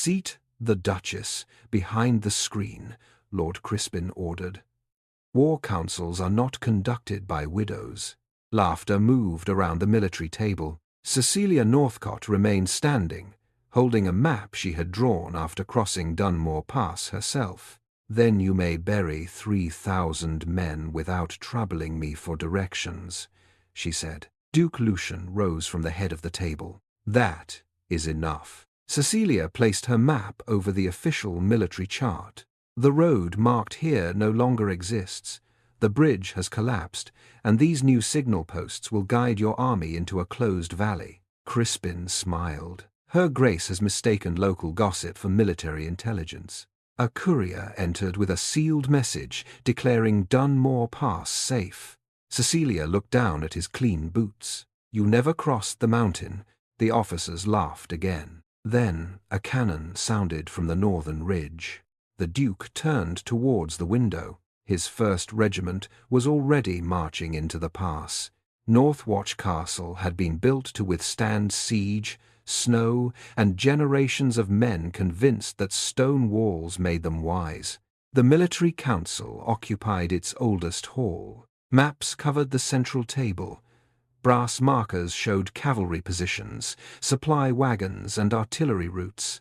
"Seat the Duchess behind the screen," Lord Crispin ordered. "War councils are not conducted by widows." Laughter moved around the military table. Cecilia Northcott remained standing, holding a map she had drawn after crossing Dunmore Pass herself. "Then you may bury 3,000 men without troubling me for directions," she said. Duke Lucian rose from the head of the table. "That is enough." Cecilia placed her map over the official military chart. "The road marked here no longer exists. The bridge has collapsed, and these new signal posts will guide your army into a closed valley." Crispin smiled. Her Grace has mistaken local gossip for military intelligence. A courier entered with a sealed message declaring Dunmore Pass safe. Cecilia looked down at his clean boots. "You never crossed the mountain." The officers laughed again. Then a cannon sounded from the northern ridge. The Duke turned towards the window. His first regiment was already marching into the pass. Northwatch Castle had been built to withstand siege, snow, and generations of men convinced that stone walls made them wise. The military council occupied its oldest hall. Maps covered the central table. Brass markers showed cavalry positions, supply wagons, and artillery routes.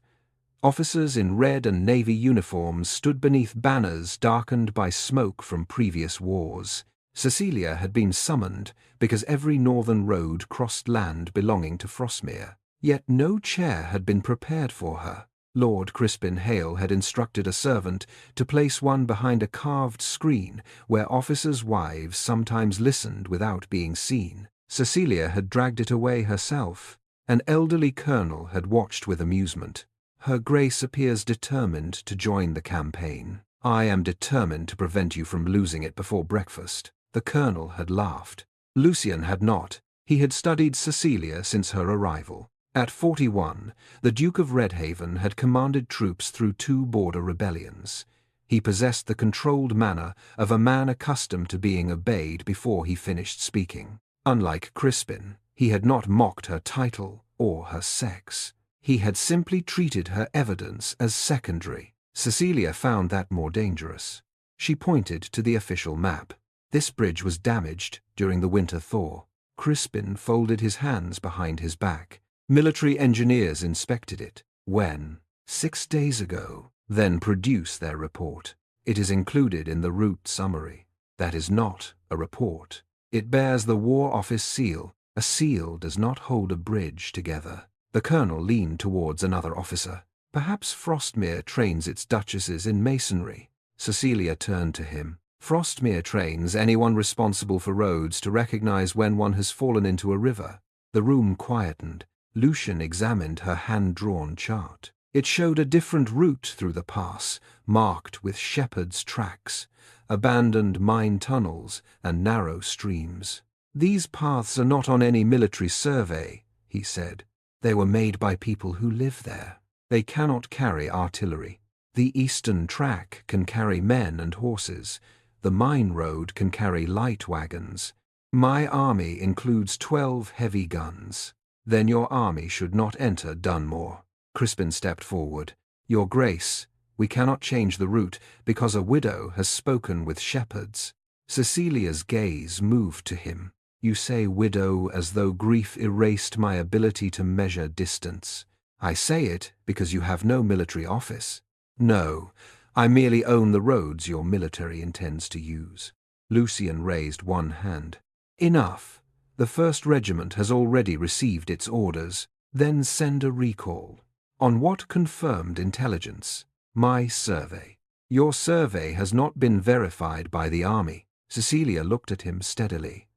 Officers in red and navy uniforms stood beneath banners darkened by smoke from previous wars. Cecilia had been summoned because every northern road crossed land belonging to Frostmere. Yet no chair had been prepared for her. Lord Crispin Hale had instructed a servant to place one behind a carved screen where officers' wives sometimes listened without being seen. Cecilia had dragged it away herself. An elderly colonel had watched with amusement. "Her Grace appears determined to join the campaign. I am determined to prevent you from losing it before breakfast." The colonel had laughed. Lucian had not. He had studied Cecilia since her arrival. At 41, the Duke of Redhaven had commanded troops through 2 border rebellions. He possessed the controlled manner of a man accustomed to being obeyed before he finished speaking. Unlike Crispin, he had not mocked her title or her sex. He had simply treated her evidence as secondary. Cecilia found that more dangerous. She pointed to the official map. "This bridge was damaged during the winter thaw." Crispin folded his hands behind his back. "Military engineers inspected it." "When?" "6 days ago." "Then produce their report. It is included in the route summary." "That is not a report. It bears the War Office seal. A seal does not hold a bridge together." The colonel leaned towards another officer. "Perhaps Frostmere trains its duchesses in masonry." Cecilia turned to him. "Frostmere trains anyone responsible for roads to recognize when one has fallen into a river." The room quietened. Lucian examined her hand-drawn chart. It showed a different route through the pass, marked with shepherds' tracks, abandoned mine tunnels, and narrow streams. "These paths are not on any military survey," he said. "They were made by people who live there. They cannot carry artillery. The eastern track can carry men and horses. The mine road can carry light wagons. My army includes 12 heavy guns." "Then your army should not enter Dunmore." Crispin stepped forward. "Your Grace, we cannot change the route because a widow has spoken with shepherds." Cecilia's gaze moved to him. "You say widow as though grief erased my ability to measure distance." "I say it because you have no military office." "No, I merely own the roads your military intends to use." Lucian raised one hand. "Enough. The 1st Regiment has already received its orders. Then send a recall." "On what confirmed intelligence?" "My survey." "Your survey has not been verified by the army." Cecilia looked at him steadily.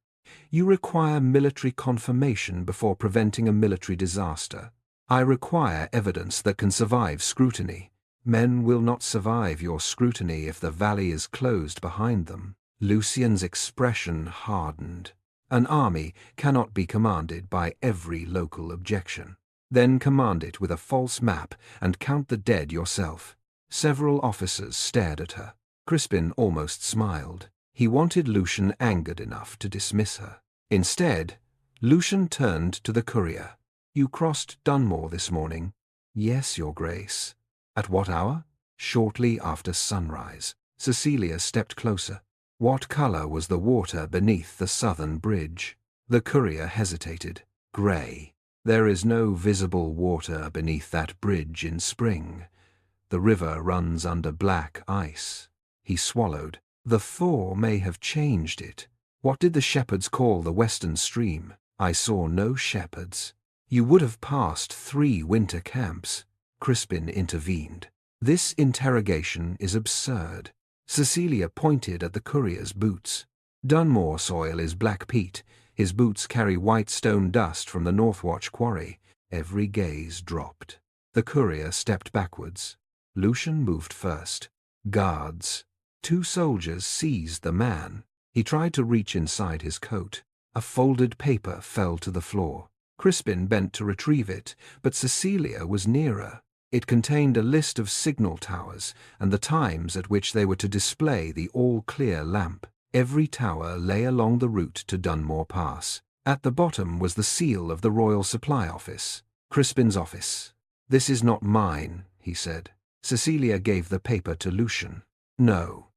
"You require military confirmation before preventing a military disaster. I require evidence that can survive scrutiny. Men will not survive your scrutiny if the valley is closed behind them." Lucian's expression hardened. "An army cannot be commanded by every local objection." "Then command it with a false map and count the dead yourself." Several officers stared at her. Crispin almost smiled. He wanted Lucian angered enough to dismiss her. Instead, Lucian turned to the courier. "You crossed Dunmore this morning." Yes, Your Grace. At what hour? Shortly after sunrise. Cecilia stepped closer. What color was the water beneath the southern bridge? The courier hesitated. Gray. There is no visible water beneath that bridge in spring. The river runs under black ice. He swallowed. The thaw may have changed it. What did the shepherds call the western stream? I saw no shepherds. You would have passed 3 winter camps. Crispin intervened. This interrogation is absurd. Cecilia pointed at the courier's boots. Dunmore soil is black peat. His boots carry white stone dust from the Northwatch quarry. Every gaze dropped. The courier stepped backwards. Lucian moved first. Guards. 2 soldiers seized the man. He tried to reach inside his coat. A folded paper fell to the floor. Crispin bent to retrieve it, but Cecilia was nearer. It contained a list of signal towers and the times at which they were to display the all-clear lamp. Every tower lay along the route to Dunmore Pass. At the bottom was the seal of the Royal Supply Office. Crispin's office. This is not mine, he said. Cecilia gave the paper to Lucian. No.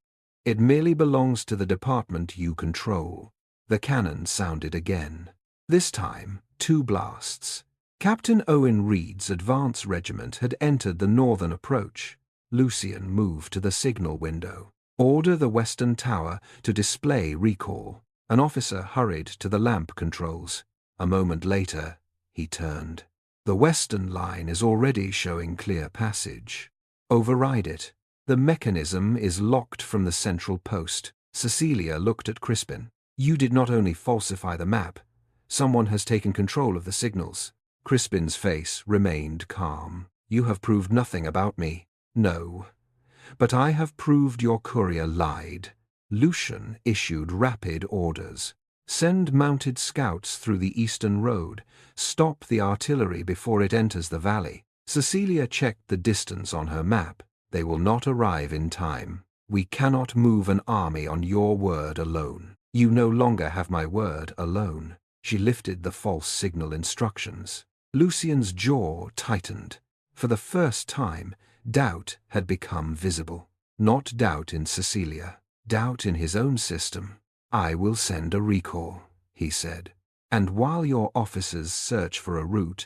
It merely belongs to the department you control. The cannon sounded again. This time, 2 blasts. Captain Owen Reed's advance regiment had entered the northern approach. Lucian moved to the signal window. Order the western tower to display recall. An officer hurried to the lamp controls. A moment later, he turned. The western line is already showing clear passage. Override it. The mechanism is locked from the central post. Cecilia looked at Crispin. You did not only falsify the map. Someone has taken control of the signals. Crispin's face remained calm. You have proved nothing about me. No. But I have proved your courier lied. Lucian issued rapid orders. Send mounted scouts through the eastern road. Stop the artillery before it enters the valley. Cecilia checked the distance on her map. They will not arrive in time. We cannot move an army on your word alone. You no longer have my word alone. She lifted the false signal instructions. Lucian's jaw tightened. For the first time, doubt had become visible. Not doubt in Cecilia, doubt in his own system. I will send a recall, he said. And while your officers search for a route,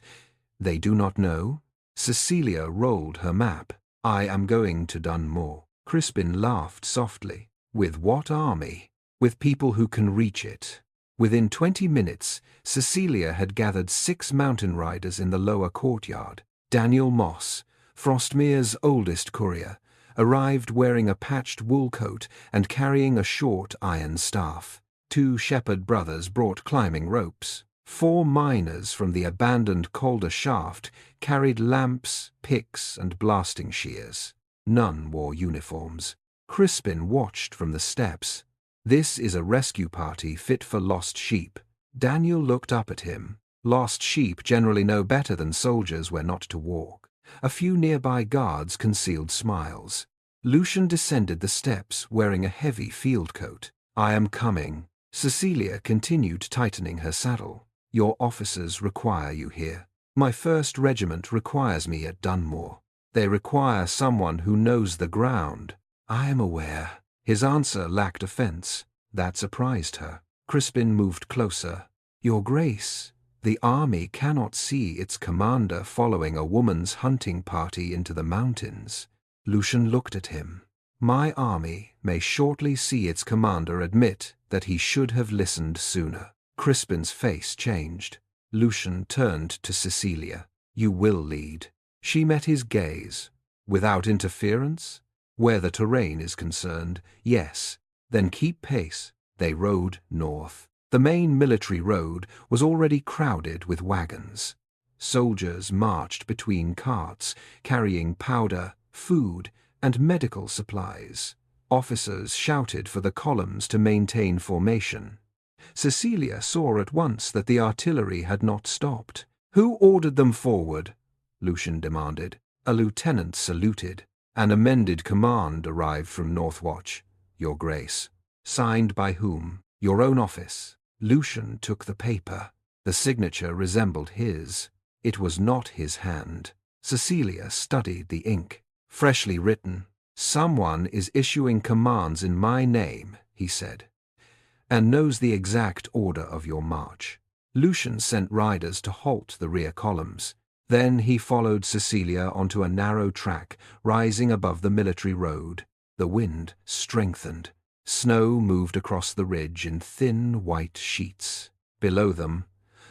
they do not know? Cecilia rolled her map. I am going to Dunmore. Crispin laughed softly. With what army? With people who can reach it. Within 20 minutes, Cecilia had gathered 6 mountain riders in the lower courtyard. Daniel Moss, Frostmere's oldest courier, arrived wearing a patched wool coat and carrying a short iron staff. 2 shepherd brothers brought climbing ropes. 4 miners from the abandoned Calder shaft carried lamps, picks, and blasting shears. None wore uniforms. Crispin watched from the steps. This is a rescue party fit for lost sheep. Daniel looked up at him. Lost sheep generally know better than soldiers where not to walk. A few nearby guards concealed smiles. Lucian descended the steps wearing a heavy field coat. I am coming. Cecilia continued tightening her saddle. Your officers require you here. My 1st regiment requires me at Dunmore. They require someone who knows the ground. I am aware. His answer lacked offense. That surprised her. Crispin moved closer. Your Grace, the army cannot see its commander following a woman's hunting party into the mountains. Lucian looked at him. My army may shortly see its commander admit that he should have listened sooner. Crispin's face changed. Lucian turned to Cecilia. You will lead. She met his gaze. Without interference? Where the terrain is concerned, yes. Then keep pace. They rode north. The main military road was already crowded with wagons. Soldiers marched between carts, carrying powder, food, and medical supplies. Officers shouted for the columns to maintain formation. Cecilia saw at once that the artillery had not stopped. Who ordered them forward? Lucian demanded. A lieutenant saluted. An amended command arrived from Northwatch, Your Grace. Signed by whom? Your own office. Lucian took the paper. The signature resembled his. It was not his hand. Cecilia studied the ink. Freshly written. "Someone is issuing commands in my name," he said, "and knows the exact order of your march." Lucian sent riders to halt the rear columns. Then he followed Cecilia onto a narrow track rising above the military road. The wind strengthened. Snow moved across the ridge in thin white sheets. Below them,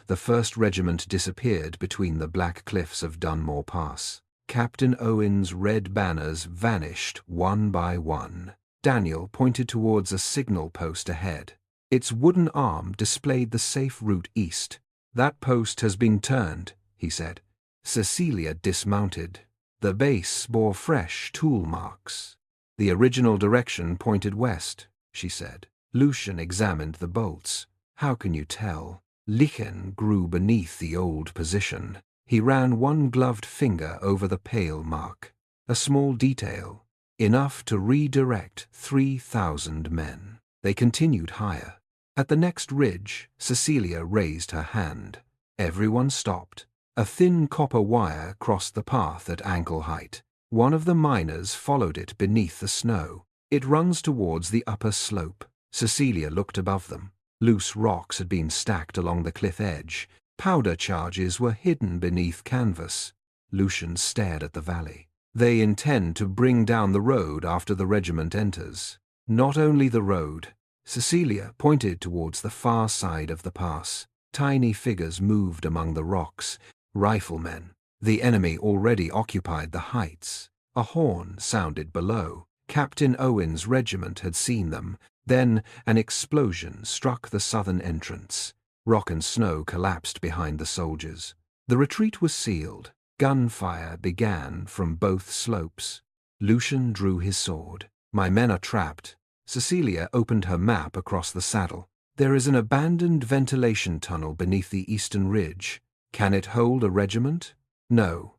the 1st Regiment disappeared between the black cliffs of Dunmore Pass. Captain Owen's red banners vanished one by one. Daniel pointed towards a signal post ahead. Its wooden arm displayed the safe route east. "That post has been turned," he said. Cecilia dismounted. The base bore fresh tool marks. "The original direction pointed west," she said. Lucian examined the bolts. "How can you tell?" Lichen grew beneath the old position. He ran one gloved finger over the pale mark. A small detail, enough to redirect 3,000 men. They continued higher. At the next ridge, Cecilia raised her hand. Everyone stopped. A thin copper wire crossed the path at ankle height. One of the miners followed it beneath the snow. "It runs towards the upper slope." Cecilia looked above them. Loose rocks had been stacked along the cliff edge. Powder charges were hidden beneath canvas. Lucian stared at the valley. "They intend to bring down the road after the regiment enters." "Not only the road." Cecilia pointed towards the far side of the pass. Tiny figures moved among the rocks. Riflemen. The enemy already occupied the heights. A horn sounded below. Captain Owen's regiment had seen them. Then an explosion struck the southern entrance. Rock and snow collapsed behind the soldiers. The retreat was sealed. Gunfire began from both slopes. Lucian drew his sword. "My men are trapped." Cecilia opened her map across the saddle. "There is an abandoned ventilation tunnel beneath the eastern ridge. Can it hold a regiment? No.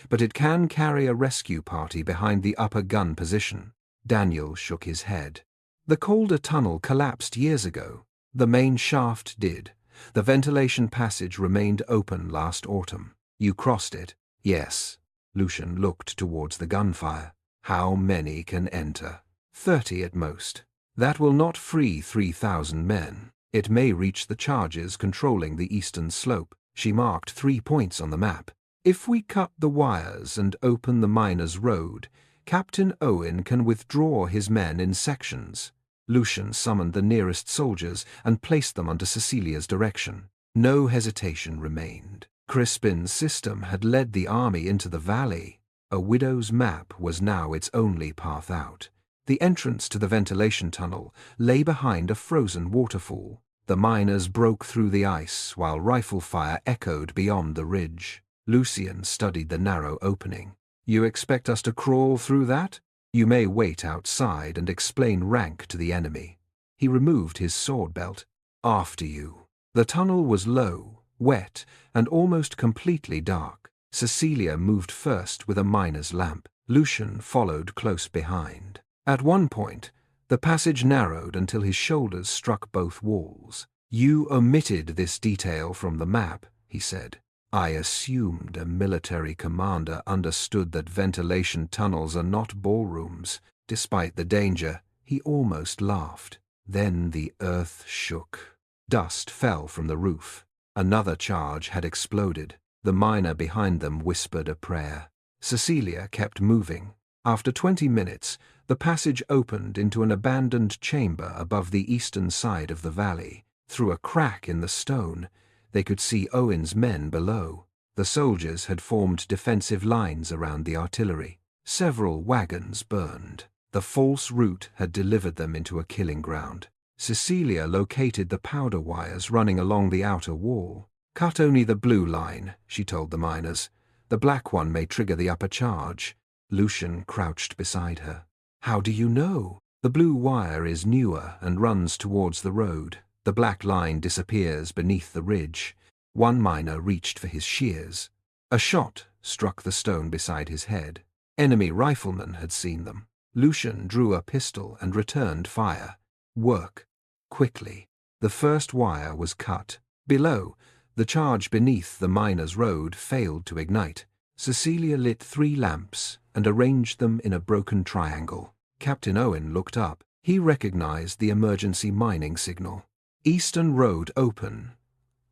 But it can carry a rescue party behind the upper gun position." Daniel shook his head. "The colder tunnel collapsed years ago. The main shaft did. The ventilation passage remained open last autumn. You crossed it?" "Yes." Lucian looked towards the gunfire. "How many can enter?" 30 at most. That will not free 3,000 men. It may reach the charges controlling the eastern slope. She marked 3 points on the map. "If we cut the wires and open the miners' road, Captain Owen can withdraw his men in sections." Lucian summoned the nearest soldiers and placed them under Cecilia's direction. No hesitation remained. Crispin's system had led the army into the valley. A widow's map was now its only path out. The entrance to the ventilation tunnel lay behind a frozen waterfall. The miners broke through the ice while rifle fire echoed beyond the ridge. Lucian studied the narrow opening. "You expect us to crawl through that? You may wait outside and explain rank to the enemy." He removed his sword belt. "After you." The tunnel was low, wet, and almost completely dark. Cecilia moved first with a miner's lamp. Lucian followed close behind. At one point, the passage narrowed until his shoulders struck both walls. "You omitted this detail from the map," he said. "I assumed a military commander understood that ventilation tunnels are not ballrooms." Despite the danger, he almost laughed. Then the earth shook. Dust fell from the roof. Another charge had exploded. The miner behind them whispered a prayer. Cecilia kept moving. After 20 minutes, the passage opened into an abandoned chamber above the eastern side of the valley. Through a crack in the stone, they could see Owen's men below. The soldiers had formed defensive lines around the artillery. Several wagons burned. The false route had delivered them into a killing ground. Cecilia located the powder wires running along the outer wall. "Cut only the blue line," she told the miners. "The black one may trigger the upper charge." Lucian crouched beside her. "How do you know?" "The blue wire is newer and runs towards the road. The black line disappears beneath the ridge." One miner reached for his shears. A shot struck the stone beside his head. Enemy riflemen had seen them. Lucian drew a pistol and returned fire. Work. Quickly. The first wire was cut. Below, the charge beneath the miner's road failed to ignite. Cecilia lit 3 lamps and arranged them in a broken triangle. Captain Owen looked up. He recognized the emergency mining signal. Eastern Road open.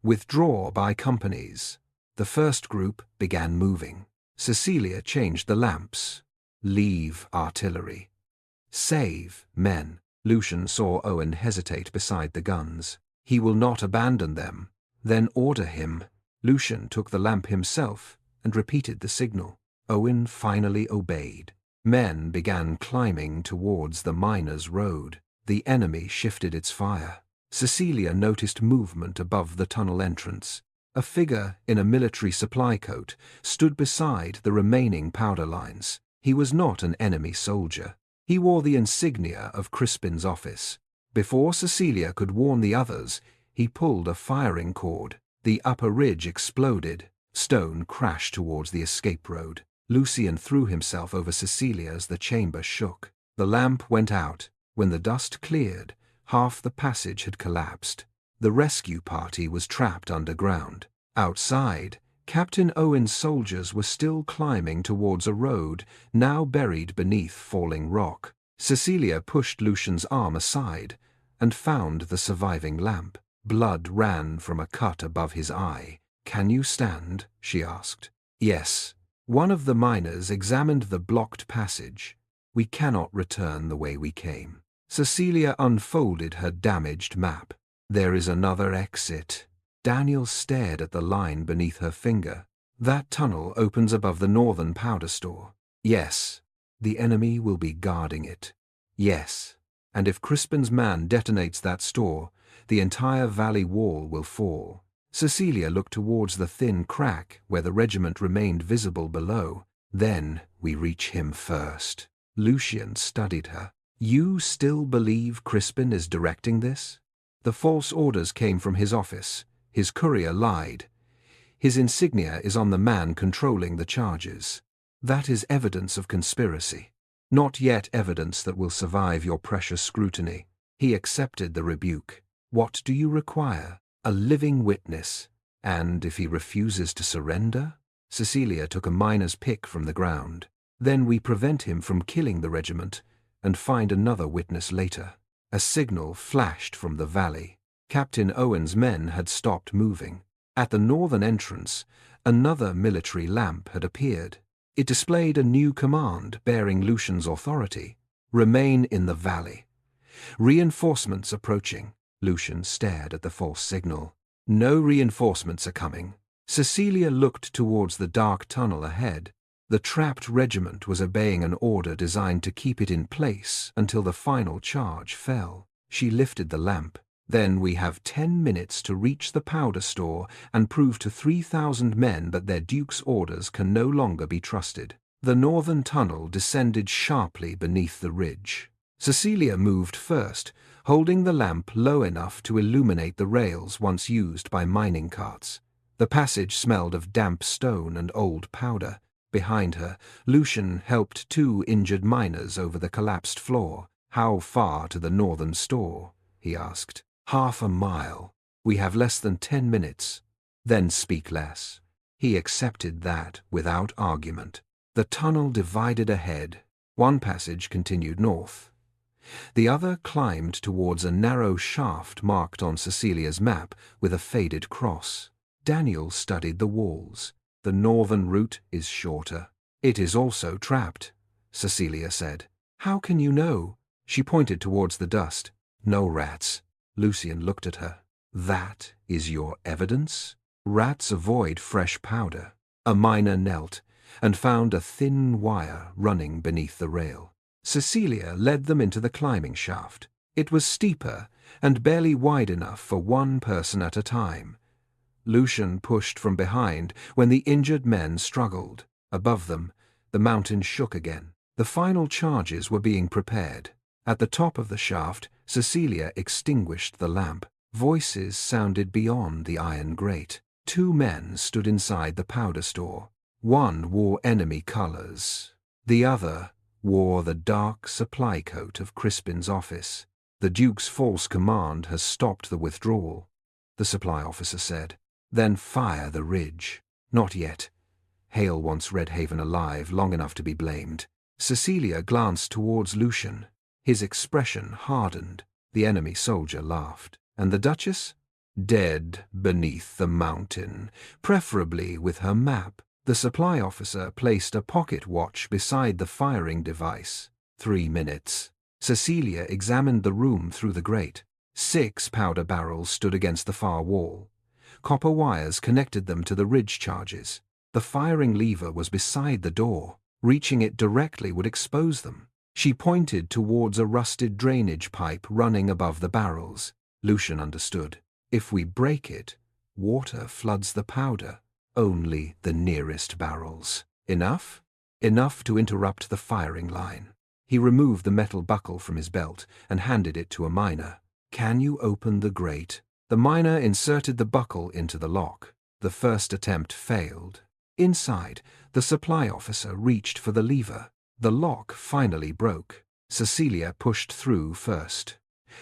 Withdraw by companies. The first group began moving. Cecilia changed the lamps. Leave artillery. Save men. Lucian saw Owen hesitate beside the guns. He will not abandon them. Then order him. Lucian took the lamp himself and repeated the signal. Owen finally obeyed. Men began climbing towards the miners' road. The enemy shifted its fire. Cecilia noticed movement above the tunnel entrance. A figure in a military supply coat stood beside the remaining powder lines. He was not an enemy soldier. He wore the insignia of Crispin's office. Before Cecilia could warn the others, he pulled a firing cord. The upper ridge exploded. Stone crashed towards the escape road. Lucian threw himself over Cecilia as the chamber shook. The lamp went out. When the dust cleared, half the passage had collapsed. The rescue party was trapped underground. Outside, Captain Owen's soldiers were still climbing towards a road, now buried beneath falling rock. Cecilia pushed Lucian's arm aside and found the surviving lamp. Blood ran from a cut above his eye. "Can you stand?" she asked. "Yes." One of the miners examined the blocked passage. "We cannot return the way we came." Cecilia unfolded her damaged map. "There is another exit." Daniel stared at the line beneath her finger. "That tunnel opens above the northern powder store." "Yes." "The enemy will be guarding it." "Yes." "And if Crispin's man detonates that store, the entire valley wall will fall." Cecilia looked towards the thin crack where the regiment remained visible below. "Then we reach him first." Lucian studied her. "You still believe Crispin is directing this?" "The false orders came from his office. His courier lied. His insignia is on the man controlling the charges. That is evidence of conspiracy. Not yet evidence that will survive your precious scrutiny." He accepted the rebuke. "What do you require?" "A living witness." "And if he refuses to surrender?" Cecilia took a miner's pick from the ground. "Then we prevent him from killing the regiment and find another witness later." A signal flashed from the valley. Captain Owen's men had stopped moving. At the northern entrance, another military lamp had appeared. It displayed a new command bearing Lucian's authority. "Remain in the valley. Reinforcements approaching." Lucian stared at the false signal. "No reinforcements are coming." Cecilia looked towards the dark tunnel ahead. The trapped regiment was obeying an order designed to keep it in place until the final charge fell. She lifted the lamp. "Then we have 10 minutes to reach the powder store and prove to 3,000 men that their duke's orders can no longer be trusted." The northern tunnel descended sharply beneath the ridge. Cecilia moved first, holding the lamp low enough to illuminate the rails once used by mining carts. The passage smelled of damp stone and old powder. Behind her, Lucian helped 2 injured miners over the collapsed floor. "How far to the northern store?" he asked. "Half a mile. We have less than 10 minutes. Then speak less." He accepted that without argument. The tunnel divided ahead. One passage continued north. The other climbed towards a narrow shaft marked on Cecilia's map with a faded cross. Daniel studied the walls. "The northern route is shorter." "It is also trapped," Cecilia said. "How can you know?" She pointed towards the dust. "No rats." Lucian looked at her. "That is your evidence?" "Rats avoid fresh powder." A miner knelt and found a thin wire running beneath the rail. Cecilia led them into the climbing shaft. It was steeper and barely wide enough for one person at a time. Lucian pushed from behind when the injured men struggled. Above them, the mountain shook again. The final charges were being prepared. At the top of the shaft, Cecilia extinguished the lamp. Voices sounded beyond the iron grate. 2 men stood inside the powder store. One wore enemy colors. The other wore the dark supply coat of Crispin's office. "The Duke's false command has stopped the withdrawal," the supply officer said. "Then fire the ridge." "Not yet. Hale wants Red Haven alive long enough to be blamed. Cecilia glanced towards Lucian. His expression hardened. The enemy soldier laughed. And the Duchess? Dead beneath the mountain, preferably with her map. The supply officer placed a pocket watch beside the firing device. 3 minutes. Cecilia examined the room through the grate. 6 powder barrels stood against the far wall. Copper wires connected them to the ridge charges. The firing lever was beside the door. Reaching it directly would expose them. She pointed towards a rusted drainage pipe running above the barrels. Lucian understood. If we break it, water floods the powder. Only the nearest barrels. Enough? Enough to interrupt the firing line. He removed the metal buckle from his belt and handed it to a miner. "Can you open the grate?" The miner inserted the buckle into the lock. The first attempt failed. Inside, the supply officer reached for the lever. The lock finally broke. Cecilia pushed through first.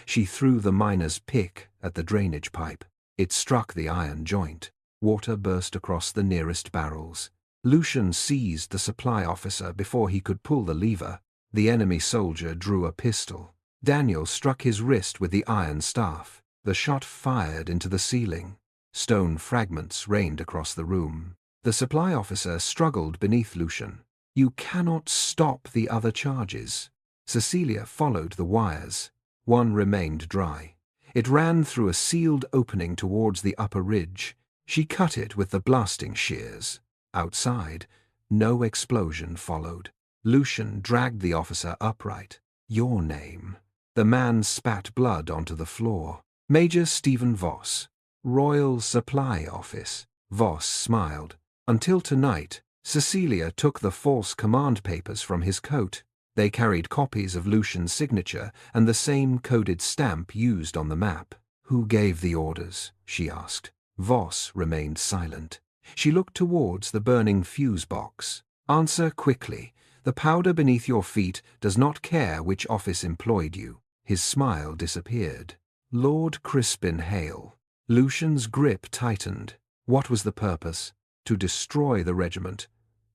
She threw the miner's pick at the drainage pipe. It struck the iron joint. Water burst across the nearest barrels. Lucian seized the supply officer before he could pull the lever. The enemy soldier drew a pistol. Daniel struck his wrist with the iron staff. The shot fired into the ceiling. Stone fragments rained across the room. The supply officer struggled beneath Lucian. "You cannot stop the other charges." Cecilia followed the wires. One remained dry. It ran through a sealed opening towards the upper ridge. She cut it with the blasting shears. Outside, no explosion followed. Lucian dragged the officer upright. "Your name." The man spat blood onto the floor. "Major Stephen Voss, Royal Supply Office." Voss smiled. Until tonight, Cecilia took the false command papers from his coat. They carried copies of Lucian's signature and the same coded stamp used on the map. "Who gave the orders?" she asked. Voss remained silent. She looked towards the burning fuse box. "Answer quickly. The powder beneath your feet does not care which office employed you." His smile disappeared. "Lord Crispin Hale." Lucian's grip tightened. What was the purpose? To destroy the regiment,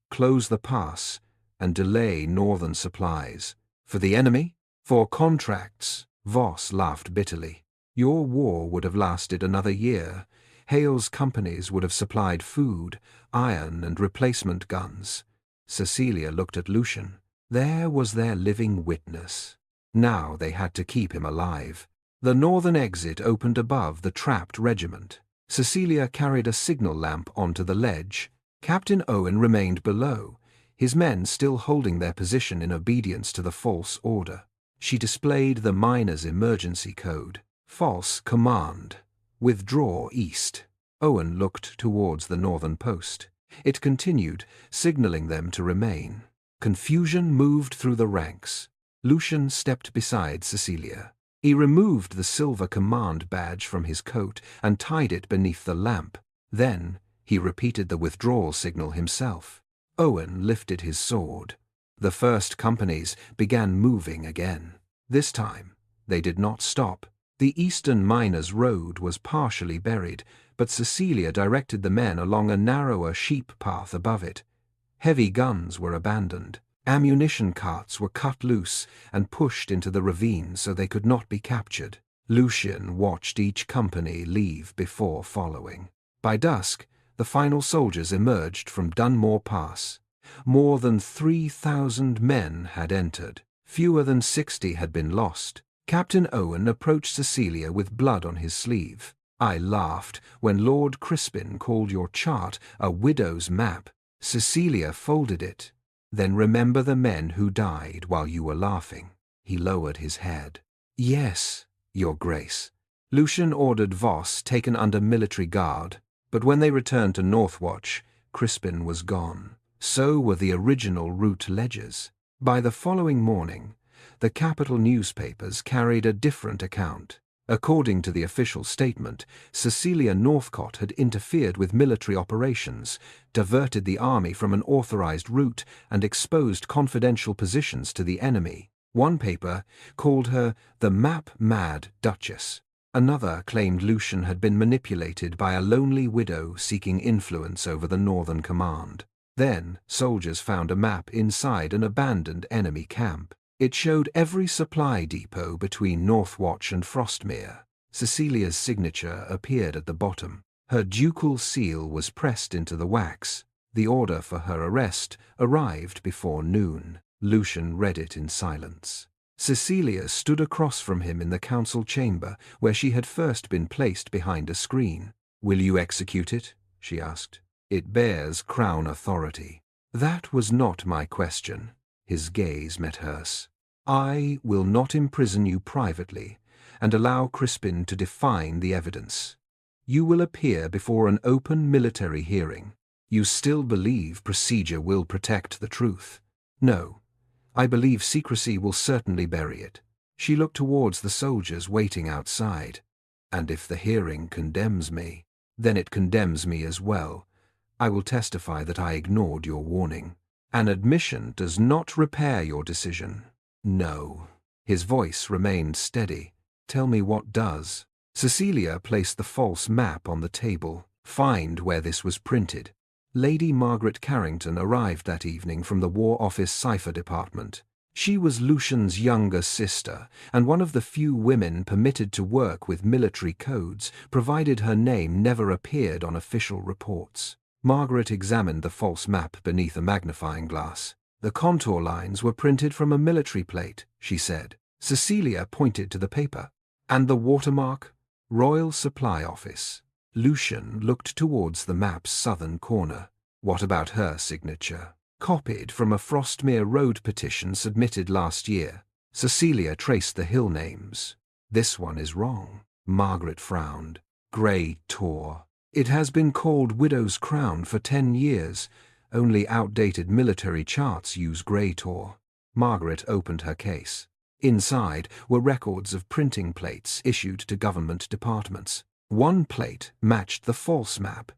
close the pass, and delay northern supplies. For the enemy? For contracts? Voss laughed bitterly. "Your war would have lasted another year. Hale's companies would have supplied food, iron, and replacement guns." Cecilia looked at Lucian. There was their living witness. Now they had to keep him alive. The northern exit opened above the trapped regiment. Cecilia carried a signal lamp onto the ledge. Captain Owen remained below, his men still holding their position in obedience to the false order. She displayed the miner's emergency code. False command. Withdraw east. Owen looked towards the northern post. It continued, signaling them to remain. Confusion moved through the ranks. Lucian stepped beside Cecilia. He removed the silver command badge from his coat and tied it beneath the lamp. Then he repeated the withdrawal signal himself. Owen lifted his sword. The first companies began moving again. This time, they did not stop. The eastern miners' road was partially buried, but Cecilia directed the men along a narrower sheep path above it. Heavy guns were abandoned. Ammunition carts were cut loose and pushed into the ravine so they could not be captured. Lucian watched each company leave before following. By dusk, the final soldiers emerged from Dunmore Pass. More than 3,000 men had entered. Fewer than 60 had been lost. Captain Owen approached Cecilia with blood on his sleeve. "I laughed when Lord Crispin called your chart a widow's map." Cecilia folded it. "Then remember the men who died while you were laughing." He lowered his head. "Yes, Your Grace." Lucian ordered Voss taken under military guard, but when they returned to Northwatch, Crispin was gone. So were the original route ledgers. By the following morning, the capital newspapers carried a different account. According to the official statement, Cecilia Northcott had interfered with military operations, diverted the army from an authorized route, and exposed confidential positions to the enemy. One paper called her the map-mad Duchess. Another claimed Lucian had been manipulated by a lonely widow seeking influence over the Northern Command. Then, soldiers found a map inside an abandoned enemy camp. It showed every supply depot between Northwatch and Frostmere. Cecilia's signature appeared at the bottom. Her ducal seal was pressed into the wax. The order for her arrest arrived before noon. Lucian read it in silence. Cecilia stood across from him in the council chamber, where she had first been placed behind a screen. "Will you execute it?" she asked. "It bears crown authority." "That was not my question." His gaze met hers. "I will not imprison you privately and allow Crispin to define the evidence. You will appear before an open military hearing. You still believe procedure will protect the truth?" "No. I believe secrecy will certainly bury it." She looked towards the soldiers waiting outside. "And if the hearing condemns me, then it condemns me as well. I will testify that I ignored your warning. An admission does not repair your decision." "No." His voice remained steady. "Tell me what does." Cecilia placed the false map on the table. "Find where this was printed." Lady Margaret Carrington arrived that evening from the War Office Cipher Department. She was Lucian's younger sister, and one of the few women permitted to work with military codes, provided her name never appeared on official reports. Margaret examined the false map beneath a magnifying glass. "The contour lines were printed from a military plate," she said. Cecilia pointed to the paper. "And the watermark? Royal Supply Office." Lucian looked towards the map's southern corner. "What about her signature?" "Copied from a Frostmere Road petition submitted last year." Cecilia traced the hill names. "This one is wrong." Margaret frowned. "Grey Tor. It has been called Widow's Crown for 10 years. Only outdated military charts use Grey Tor." Margaret opened her case. Inside were records of printing plates issued to government departments. One plate matched the false map.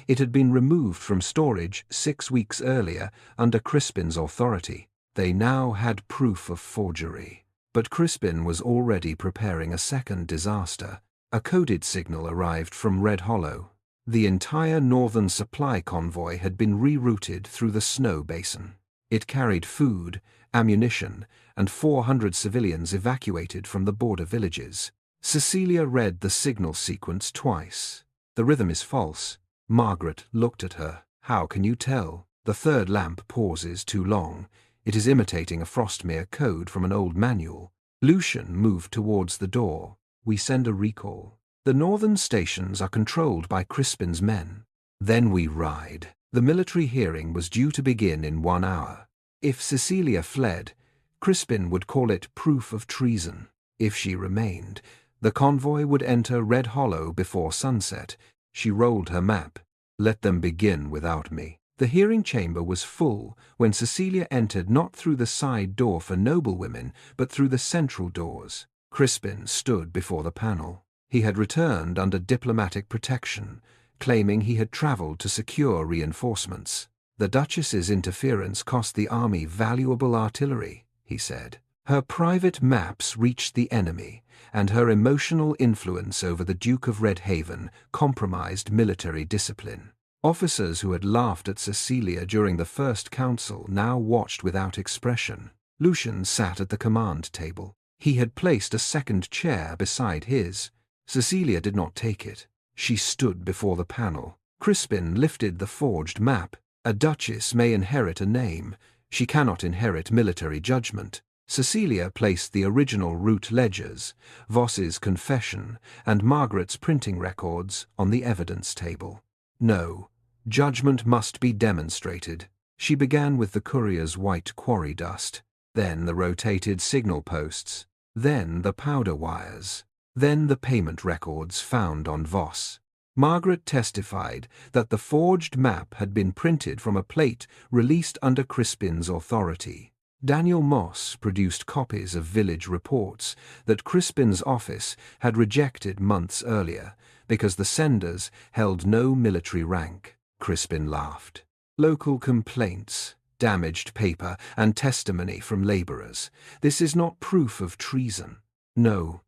It had been removed from storage 6 weeks earlier under Crispin's authority. They now had proof of forgery. But Crispin was already preparing a second disaster. A coded signal arrived from Red Hollow. The entire northern supply convoy had been rerouted through the snow basin. It carried food, ammunition, and 400 civilians evacuated from the border villages. Cecilia read the signal sequence twice. "The rhythm is false." Margaret looked at her. "How can you tell?" "The third lamp pauses too long. It is imitating a Frostmere code from an old manual." Lucian moved towards the door. "We send a recall. The northern stations are controlled by Crispin's men. Then we ride." The military hearing was due to begin in 1 hour. If Cecilia fled, Crispin would call it proof of treason. If she remained, the convoy would enter Red Hollow before sunset. She rolled her map. "Let them begin without me." The hearing chamber was full when Cecilia entered not through the side door for noblewomen, but through the central doors. Crispin stood before the panel. He had returned under diplomatic protection, claiming he had traveled to secure reinforcements. "The Duchess's interference cost the army valuable artillery," he said. "Her private maps reached the enemy, and her emotional influence over the Duke of Redhaven compromised military discipline." Officers who had laughed at Cecilia during the first council now watched without expression. Lucian sat at the command table. He had placed a second chair beside his. Cecilia did not take it. She stood before the panel. Crispin lifted the forged map. "A duchess may inherit a name. She cannot inherit military judgment." Cecilia placed the original route ledgers, Voss's confession, and Margaret's printing records on the evidence table. "No, judgment must be demonstrated." She began with the courier's white quarry dust, then the rotated signal posts, then the powder wires, then the payment records found on Voss. Margaret testified that the forged map had been printed from a plate released under Crispin's authority. Daniel Moss produced copies of village reports that Crispin's office had rejected months earlier because the senders held no military rank. Crispin laughed. "Local complaints, damaged paper, and testimony from laborers. This is not proof of treason." "No,"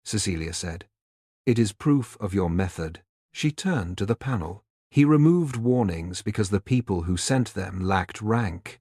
Cecilia said. "It is proof of your method." She turned to the panel. He removed warnings because the people who sent them lacked rank.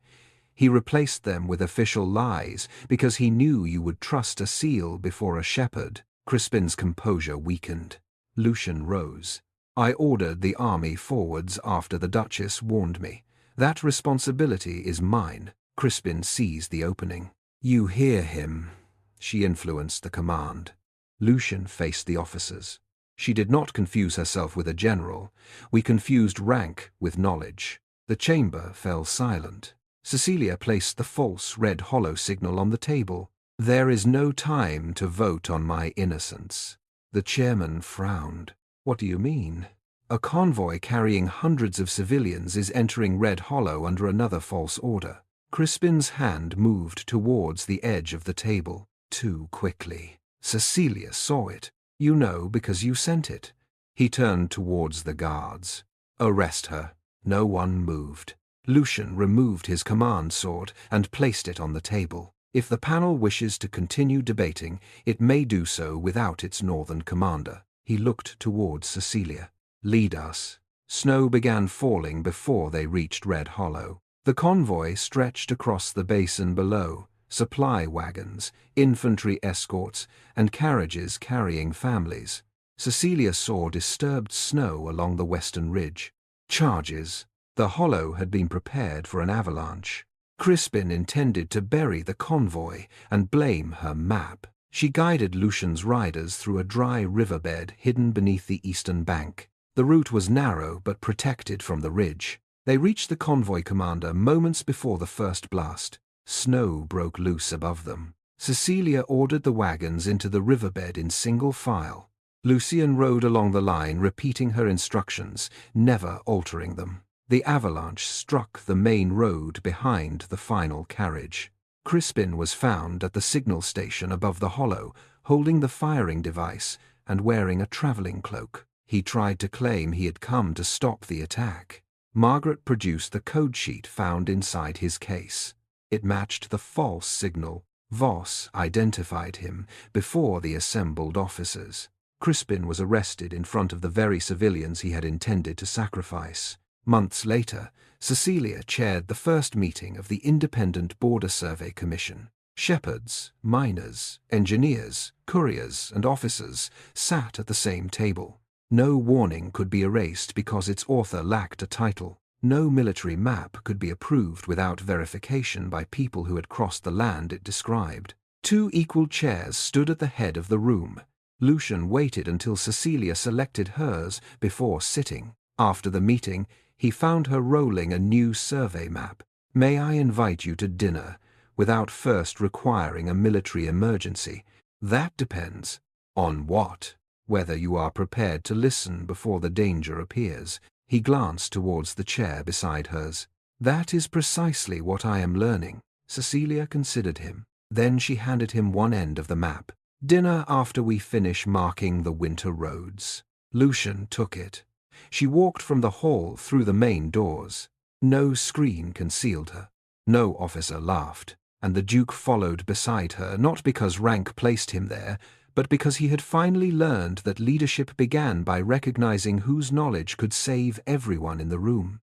He replaced them with official lies because he knew you would trust a seal before a shepherd. Crispin's composure weakened. Lucian rose. I ordered the army forwards after the Duchess warned me. That responsibility is mine. Crispin seized the opening. You hear him. She influenced the command. Lucian faced the officers. She did not confuse herself with a general. We confused rank with knowledge. The chamber fell silent. Cecilia placed the false red hollow signal on the table. There is no time to vote on my innocence. The chairman frowned. What do you mean? A convoy carrying hundreds of civilians is entering Red Hollow under another false order. Crispin's hand moved towards the edge of the table. Too quickly. Cecilia saw it. You know because you sent it. He turned towards the guards. Arrest her. No one moved. Lucian removed his command sword and placed it on the table. If the panel wishes to continue debating, it may do so without its northern commander. He looked towards Cecilia. Lead us. Snow began falling before they reached Red Hollow. The convoy stretched across the basin below. Supply wagons, infantry escorts, and carriages carrying families. Cecilia saw disturbed snow along the western ridge. Charges. The hollow had been prepared for an avalanche. Crispin intended to bury the convoy and blame her map. She guided Lucian's riders through a dry riverbed hidden beneath the eastern bank. The route was narrow but protected from the ridge. They reached the convoy commander moments before the first blast. Snow broke loose above them. Cecilia ordered the wagons into the riverbed in single file. Lucian rode along the line, repeating her instructions, never altering them. The avalanche struck the main road behind the final carriage. Crispin was found at the signal station above the hollow, holding the firing device and wearing a traveling cloak. He tried to claim he had come to stop the attack. Margaret produced the code sheet found inside his case. It matched the false signal. Voss identified him before the assembled officers. Crispin was arrested in front of the very civilians he had intended to sacrifice. Months later, Cecilia chaired the first meeting of the Independent Border Survey Commission. Shepherds, miners, engineers, couriers, and officers sat at the same table. No warning could be erased because its author lacked a title. No military map could be approved without verification by people who had crossed the land it described. 2 equal chairs stood at the head of the room. Lucian waited until Cecilia selected hers before sitting. After the meeting, he found her rolling a new survey map. May I invite you to dinner without first requiring a military emergency? That depends. On what? Whether you are prepared to listen before the danger appears. He glanced towards the chair beside hers. That is precisely what I am learning. Cecilia considered him. Then she handed him one end of the map. Dinner after we finish marking the winter roads. Lucian took it. She walked from the hall through the main doors. No screen concealed her. No officer laughed, and the Duke followed beside her, not because rank placed him there, but because he had finally learned that leadership began by recognizing whose knowledge could save everyone in the room.